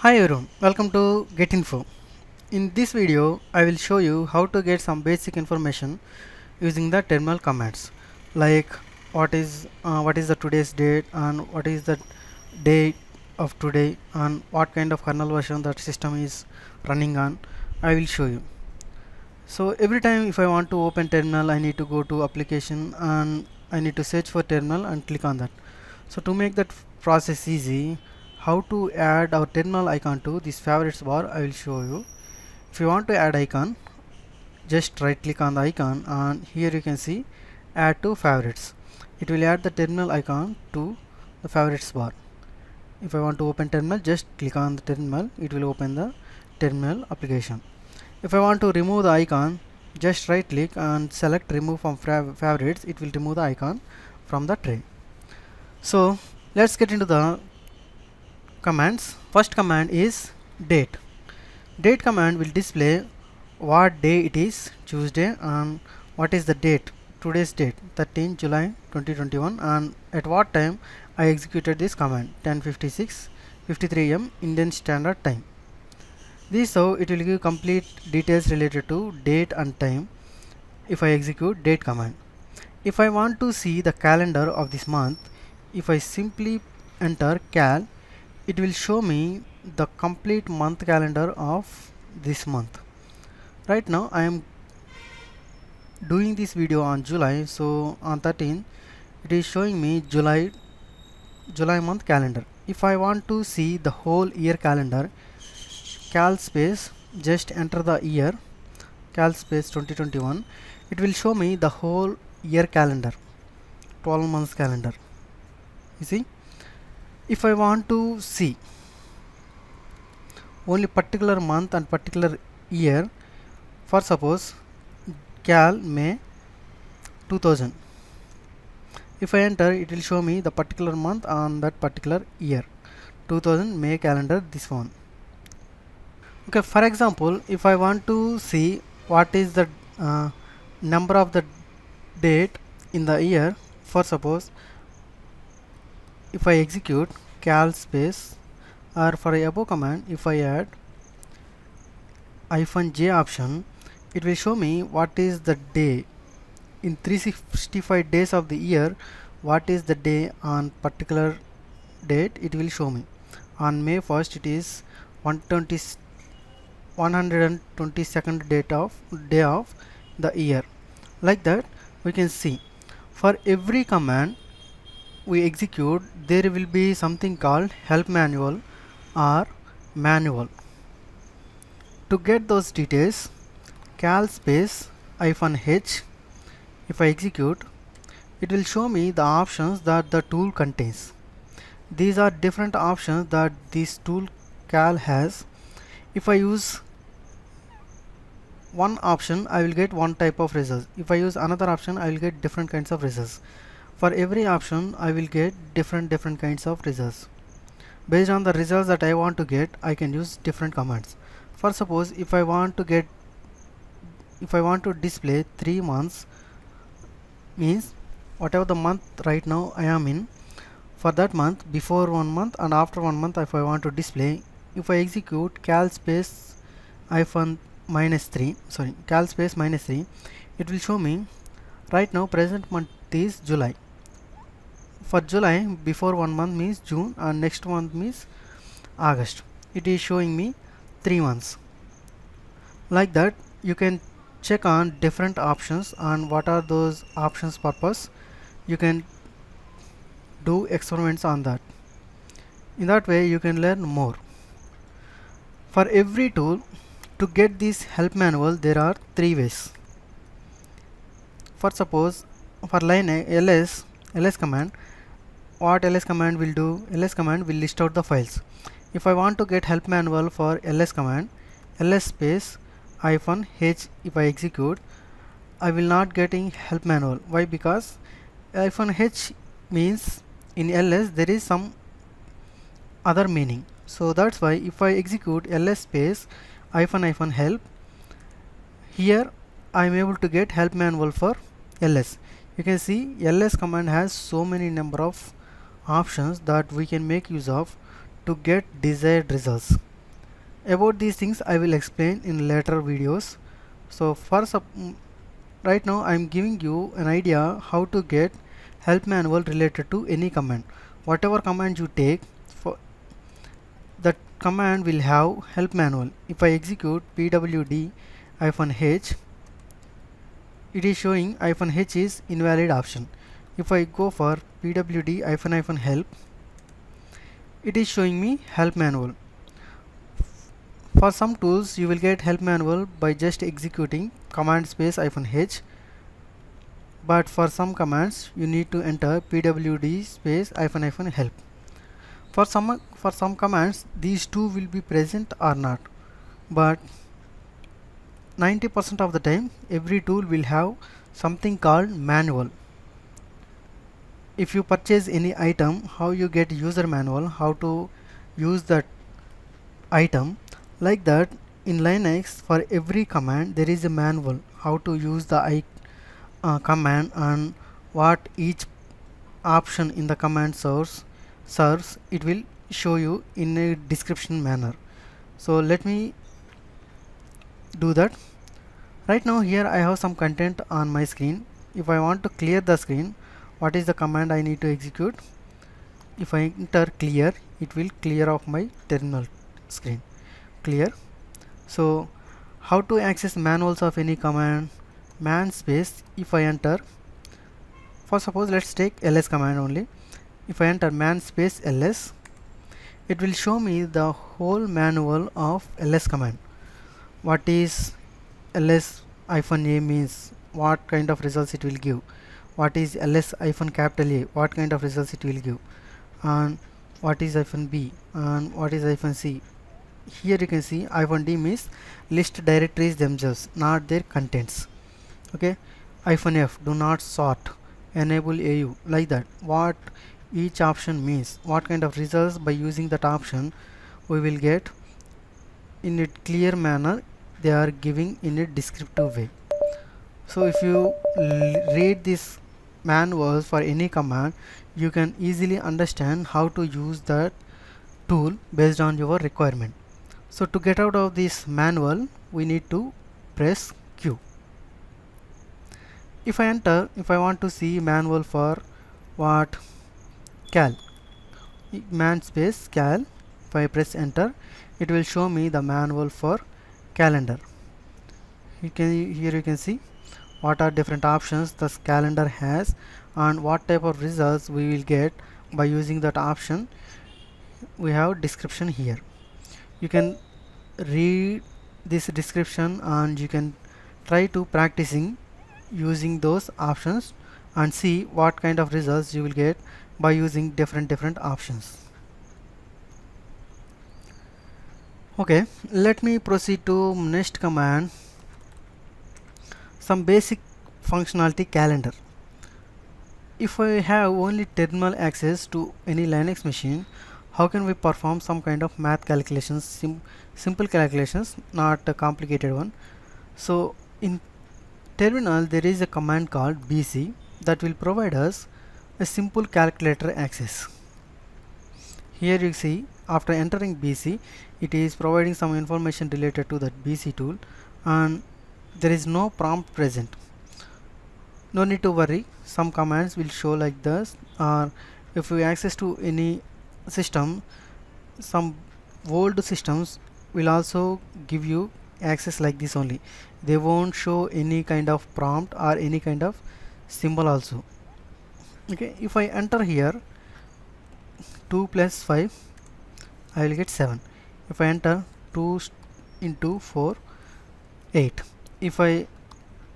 Hi everyone, welcome to GetInfo. In this video, I will show you how to get some basic information using the terminal commands, like what is the today's date and what is the date of today and what kind of kernel version that system is running on. I will show you. So every time if I want to open terminal, I need to go to application and I need to search for terminal and click on that. So to make that process easy, how to add our terminal icon to this favorites bar, I will show you. If you want to add icon, just right click on the icon and here you can see add to favorites. It will add the terminal icon to the favorites bar. If I want to open terminal, just click on the terminal, it will open the terminal application. If I want to remove the icon, just right click and select remove from favorites. It will remove the icon from the tray. So let's get into the commands. First command is date. Date command will display what day it is, Tuesday, and what is the date, today's date, 13 July 2021, and at what time I executed this command, 10:53 am Indian Standard Time. This how it will give complete details related to date and time if I execute date command. If I want to see the calendar of this month, if I simply enter cal, it will show me the complete month calendar of this month. Right now I am doing this video on July, so on 13 it is showing me July month calendar. If I want to see the whole year calendar, cal space, just enter the year, cal space 2021, it will show me the whole year calendar, 12 months calendar. You see, if I want to see only particular month and particular year, for suppose cal May 2000, if I enter, it will show me the particular month on that particular year, 2000 May calendar, this one. Okay, for example, if I want to see what is the number of the date in the year, for suppose if I execute cal space, or for above command, if I add -j option, it will show me what is the day in 365 days of the year, what is the day on particular date. It will show me on May 1st it is 122nd day of the year. Like that we can see for every command we execute there will be something called help manual or manual. To get those details, cal space -h, if I execute, it will show me the options that the tool contains. These are different options that this tool cal has. If I use one option, I will get one type of results. If I use another option, I will get different kinds of results. For every option, I will get different kinds of results. Based on the results that I want to get, I can use different commands. For suppose if I want to display 3 months, means whatever the month right now I am in, for that month, before 1 month and after 1 month, if I want to display, if I execute cal space cal space -3, it will show me right now present month is July. For July, before 1 month means June and next month means August. It is showing me 3 months. Like that you can check on different options and what are those options purpose. You can do experiments on that. In that way you can learn more. For every tool, to get this help manual there are 3 ways. For suppose for line ls command, what ls command will do, ls command will list out the files. If I want to get help manual for ls command, ls space -h, if I execute, I will not getting help manual. Why? Because -h means in ls there is some other meaning, so that's why if I execute ls space -help, here I am able to get help manual for ls. You can see ls command has so many number of options that we can make use of to get desired results. About these things I will explain in later videos. So right now I am giving you an idea how to get help manual related to any command. Whatever command you take, for that command will have help manual. If I execute pwd-h, it is showing -h is invalid option. If I go for pwd-help, it is showing me help manual. For some tools you will get help manual by just executing command space -h, but for some commands you need to enter pwd space -help. For some commands these two will be present or not, but 90% of the time every tool will have something called manual. If you purchase any item, how you get user manual, how to use that item, like that in Linux for every command there is a manual how to use the command and what each option in the command serves. It will show you in a description manner. So let me do that. Right now here I have some content on my screen. If I want to clear the screen, what is the command I need to execute? If I enter clear, it will clear off my terminal screen. Clear. So how to access manuals of any command? Man space, if I enter, for suppose let's take ls command only. If I enter man space ls, it will show me the whole manual of ls command. What is ls-a means, what kind of results it will give, what is ls-A, what kind of results it will give, and what is -b and what is -c. Here you can see -d means list directories themselves, not their contents. Okay, -f do not sort, enable AU, like that. What each option means, what kind of results by using that option we will get in a clear manner. They are giving in a descriptive way. So if you read this manuals for any command, you can easily understand how to use that tool based on your requirement. So to get out of this manual, we need to press Q. If I want to see manual for what, cal, man space cal, if I press enter, it will show me the manual for calendar. Here you can see what are different options this calendar has and what type of results we will get by using that option. We have description here. You can read this description and you can try to practicing using those options and see what kind of results you will get by using different options. Okay, let me proceed to next command. Some basic functionality calendar. If I have only terminal access to any Linux machine, how can we perform some kind of math calculations, simple calculations, not a complicated one? So in terminal there is a command called bc that will provide us a simple calculator access. Here you see after entering bc, it is providing some information related to that bc tool and there is no prompt present. No need to worry, some commands will show like this, or if you access to any system, some old systems will also give you access like this only. They won't show any kind of prompt or any kind of symbol also. Okay, if I enter here 2 plus 5, I will get 7. If I enter 2 into 4, 8. If I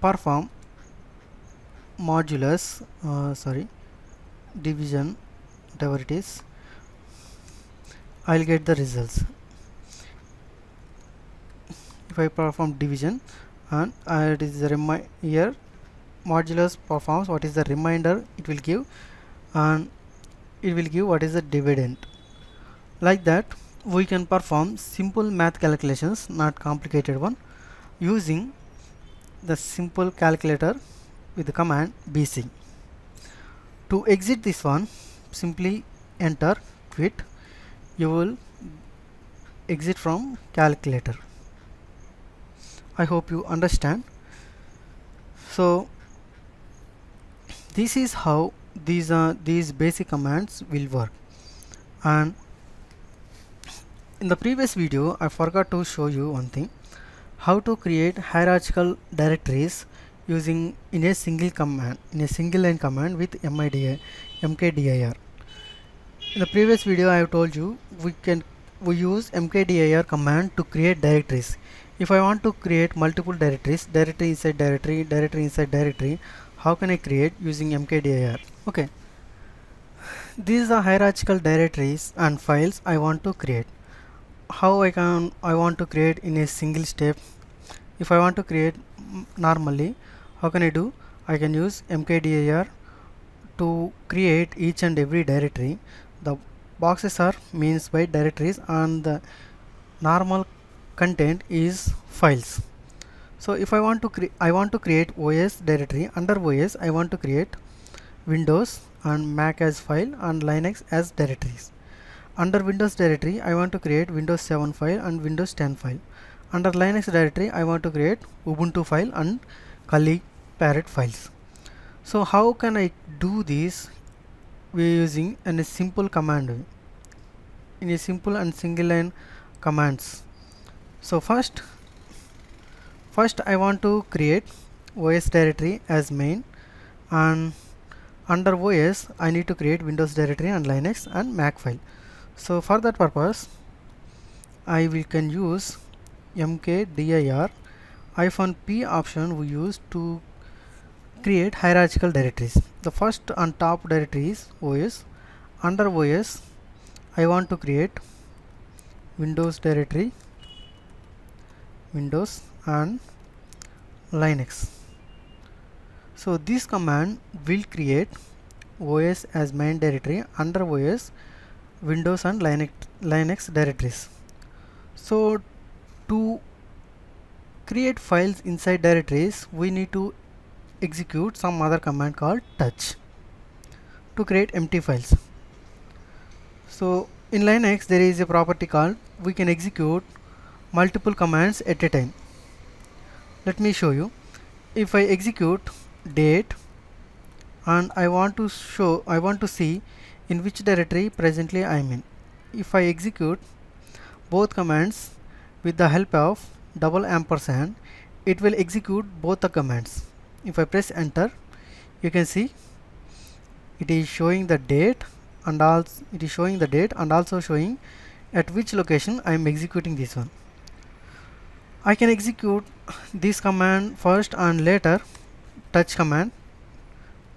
perform modulus, division, whatever it is, I will get the results. If I perform division and it is the here modulus performs what is the remainder it will give, and it will give what is the dividend. Like that we can perform simple math calculations, not complicated one, using the simple calculator with the command bc. To exit this one, simply enter quit. You will exit from calculator. I hope you understand. So this is how these basic commands will work. And in the previous video I forgot to show you one thing, how to create hierarchical directories using in a single line command with mkdir. In the previous video I have told you we use mkdir command to create directories. If I want to create multiple directories, directory inside directory, directory inside directory, how can I create using mkdir? Okay, these are hierarchical directories and files I want to create. How I want to create in a single step. If I want to create normally, how can I do? I can use mkdir to create each and every directory. The boxes are means by directories and the normal content is files. So if I want to create OS directory, under OS I want to create Windows and Mac as file and Linux as directories. Under Windows directory I want to create Windows 7 file and Windows 10 file. Under Linux directory I want to create Ubuntu file and Kali Parrot files. So how can I do this? We are using a simple command, in a simple and single line commands. So first I want to create OS directory as main, and under OS I need to create Windows directory and Linux and Mac file. So for that purpose I can use mkdir -p option we use to create hierarchical directories. The first on top directory is OS. Under OS I want to create Windows directory, Windows and Linux. So this command will create OS as main directory, under OS Windows and Linux directories. So to create files inside directories we need to execute some other command called touch to create empty files. So in Linux there is a property called we can execute multiple commands at a time. Let me show you. If I execute date and I want to see in which directory presently I am in. If I execute both commands with the help of $, it will execute both the commands. If I press enter, you can see it is showing the date and also showing at which location I am executing this one. I can execute this command first and later touch command.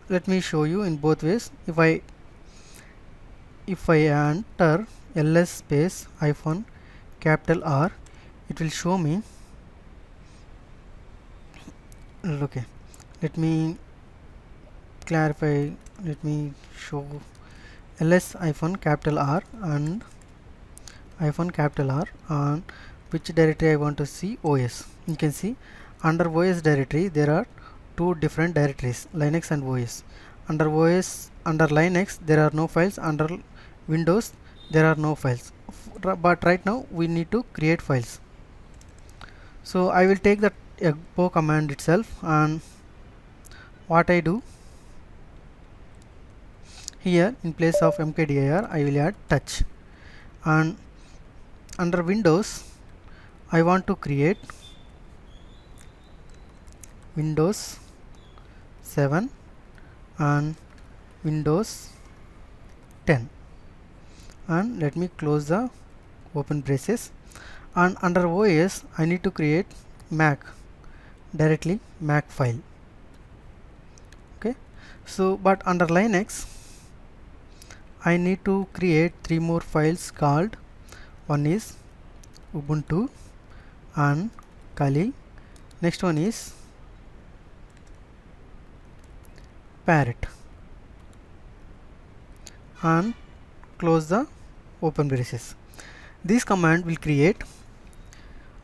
Let me show you in both ways. If I enter ls space -R, it will show me. Okay, let me clarify. Let me show ls -R and -R on which directory I want to see OS. You can see under OS directory there are two different directories, Linux and OS. Under Linux there are no files, under Windows there are no files, but right now we need to create files. So I will take the expo command itself, and what I do here, in place of mkdir I will add touch, and under Windows I want to create Windows 7 and Windows 10, and let me close the open braces. And under OS I need to create Mac, directly Mac file. Okay, so but under Linux I need to create 3 more files called, one is Ubuntu and Kali, next one is Parrot, and close the open braces. This command will create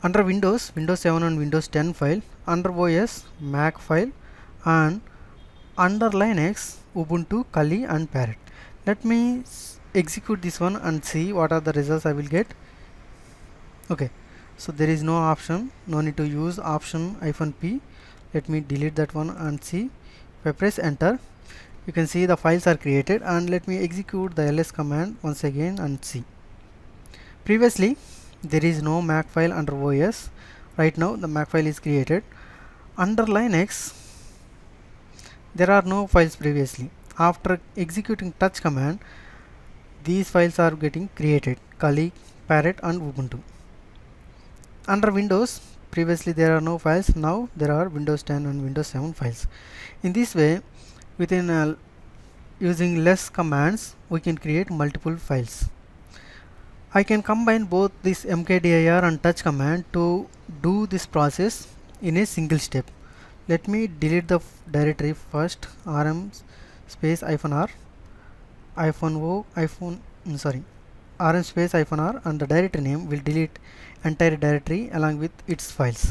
under Windows 7 and Windows 10 file, under OS Mac file, and under Linux Ubuntu, Kali and Parrot. Let me execute this one and see what are the results I will get. Okay, so there is no option, no need to use option -p. Let me delete that one and see. If I press enter, you can see the files are created, and let me execute the ls command once again and see. Previously there is no Makefile under OS. Right now the Makefile is created. Under Linux there are no files previously. After executing touch command, these files are getting created: Kali, Parrot and Ubuntu. Under Windows, previously there are no files, now there are Windows 10 and Windows 7 files. In this way, within using less commands, we can create multiple files. I can combine both this mkdir and touch command to do this process in a single step. Let me delete the directory first. rm space -r -o rm space -r, and the directory name will delete entire directory along with its files.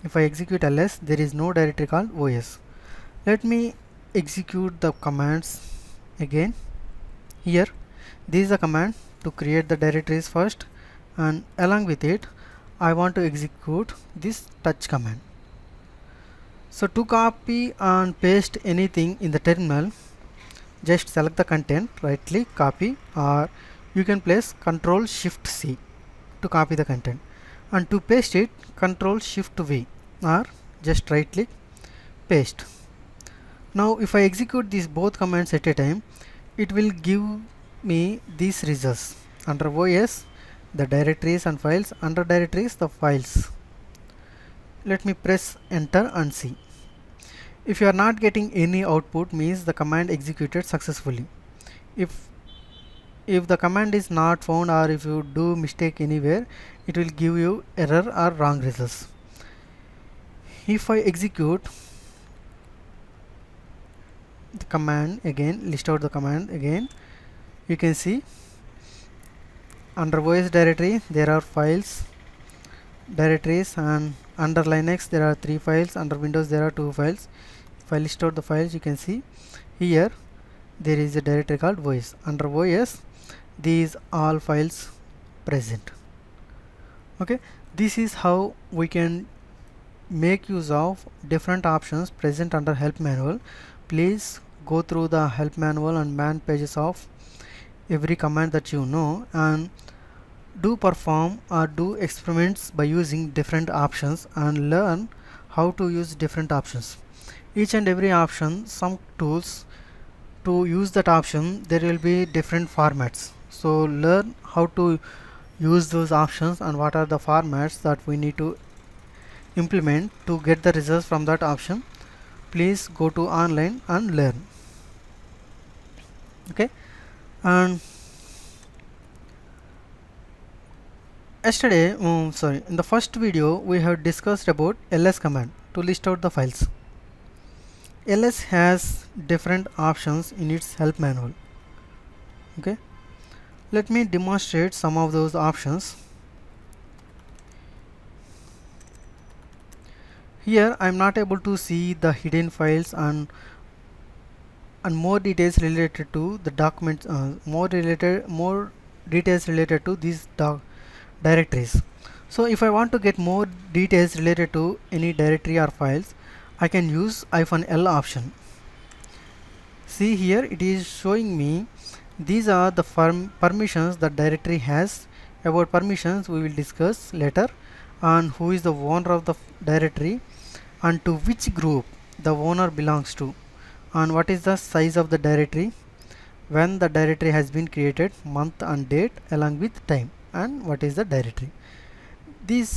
If I execute ls, there is no directory called os. Let me execute the commands again. Here, this is the command to create the directories first, and along with it I want to execute this touch command. So to copy and paste anything in the terminal, just select the content, right click, copy, or you can place Ctrl Shift C to copy the content, and to paste it Ctrl Shift V, or just right click, paste. Now if I execute these both commands at a time, it will give me these results. Under OS, the directories and files; under directories, the files. Let me press enter and see. If you are not getting any output, means the command executed successfully. If the command is not found, or if you do mistake anywhere, it will give you error or wrong results. If I execute the command again, list out the command again, you can see under OS directory there are files, directories, and under Linux there are 3 files, under Windows there are 2 files. If I list out the files, you can see here there is a directory called OS. Under OS, these all files present. Okay, this is how we can make use of different options present under help manual. Please go through the help manual and man pages of every command that you know, and do perform or do experiments by using different options and learn how to use different options. Each and every option, some tools to use that option, there will be different formats. So learn how to use those options and what are the formats that we need to implement to get the results from that option. Please go to online and learn. Okay, and yesterday, in the first video we have discussed about ls command to list out the files. ls has different options in its help manual. Okay, let me demonstrate some of those options. Here I am not able to see the hidden files and more details related to the documents, more details related to these directories. So if I want to get more details related to any directory or files, I can use -l option. See here, it is showing me these are the permissions that directory has. About permissions we will discuss later, and who is the owner of the directory and to which group the owner belongs to, and what is the size of the directory, when the directory has been created, month and date along with time, and what is the directory. These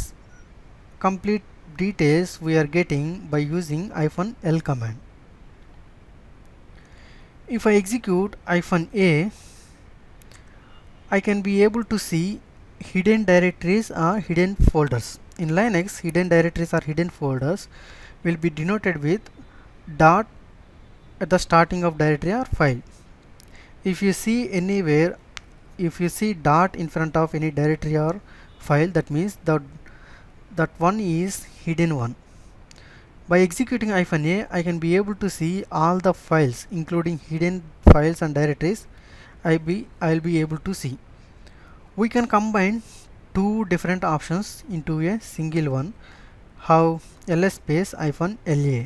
complete details we are getting by using -l command. If I execute -a, I can be able to see hidden directories or hidden folders. In Linux, hidden directories or hidden folders will be denoted with dot at the starting of directory or file. If you see anywhere, if you see dot in front of any directory or file, that means that one is hidden one. By executing -a, I can be able to see all the files, including hidden files and directories. I'll be able to see. We can combine two different options into a single one. How ls space hyphen la.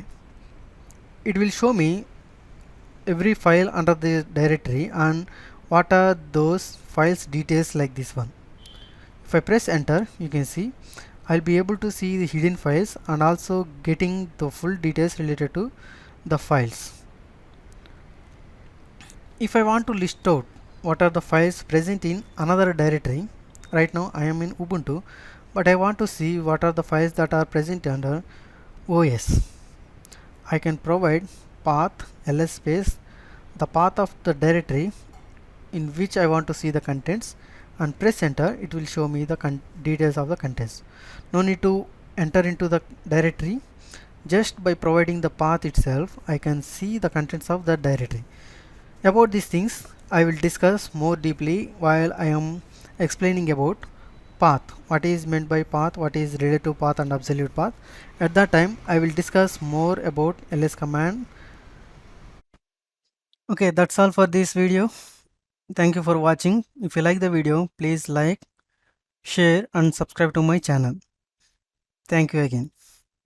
It will show me every file under the directory and what are those files details like this one. If I press enter, you can see I'll be able to see the hidden files and also getting the full details related to the files. If I want to list out what are the files present in another directory, right now I am in Ubuntu, but I want to see what are the files that are present under OS. I can provide path ls space the path of the directory in which I want to see the contents and press enter. It will show me the details of the contents. No need to enter into the directory. Just by providing the path itself, I can see the contents of the directory. About these things, I will discuss more deeply while I am explaining about path. What is meant by path, what is relative path and absolute path. At that time, I will discuss more about ls command. Okay, that's all for this video. Thank you for watching. If you like the video, please like, share and subscribe to my channel. Thank you again.